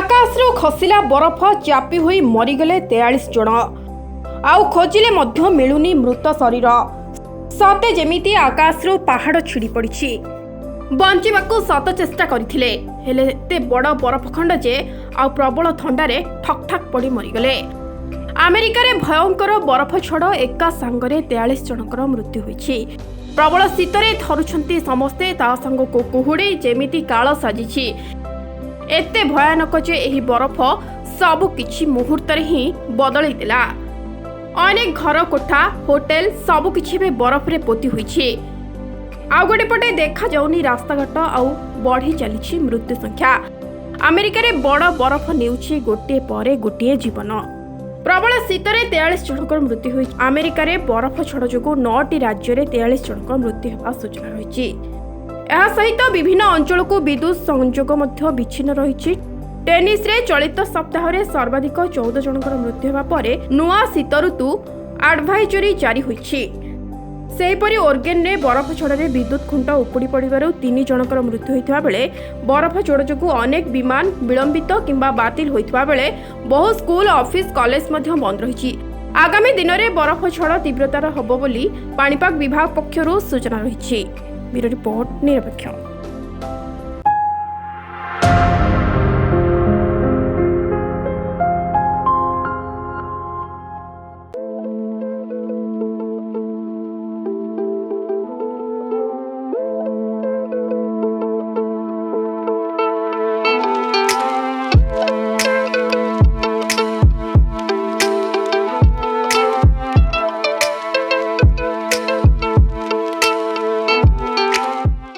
आकाशरू खसिला बरफ चापी हुई मरीगले 43 जन आउ खोजिले मध्य मिलुनी मृत शरीर सते जेमिति आकाशरू पहाड़ छिड़ी पड़ी बंचिबाकू शत चेष्टा करथिले हेले एते बड़ बरफ खंड जे आउ प्रबल थंडारे ठक ठक पड़ी मरीगले। अमेरिका रे भयंकर बरफ छड़ एका सांगरे 43 जनकर मृत्यु होईछि। प्रबल शीतरे थरुछंती समस्ते ता संगको कुहुड़ी जेमिति काल साजिछि। एते भयानक जे एही बरफ सबु किछि मुहूर्त रे ही बदली दिला। अनेक घर कोठा होटेल सबु किछि बे बरफ रे पोती होईछि। आउ गोटे पटे देखा जाउनी रास्ताघाट आउ बढ़ी चलीछि मृत्यु संख्या। अमेरिका रे बड़ बरफ नेउछि गोटे परे गोटे जीवन। प्रबल शीतरे 43 जनकर मृत्यु होईछि। अमेरिका रे बरफ छड़ जोगु 9टी राज्य रे 43 जनकर मृत्यु हेबा सूचना रहिछि। यह सहित विभिन्न अंचल को विद्युत संजोग विच्छिन्न रही। टेनिस रे चलित सप्ताह रे सर्वाधिक 14 जनकर मृत्यु हेबा परे नुआ शीत ऋतु एडवाइजरी जारी होईछि। सेहीपरि ओर्गेन रे बरफ छड़े विद्युत खुंट उपुड़ी पड़ू 3 जनकर मृत्यु होता बेले बरफ चोड़ जो अनेक विमान विलंबित किंबा बातिल होता बेले बहु स्कूल ऑफिस कॉलेज बंद रही। आगामी दिन में बरफ छड़ तीव्रतार हब बोली पाणीपाग विभाग पक्षरु सूचना रही। ब्यूरो रिपोर्ट निरपेक्ष।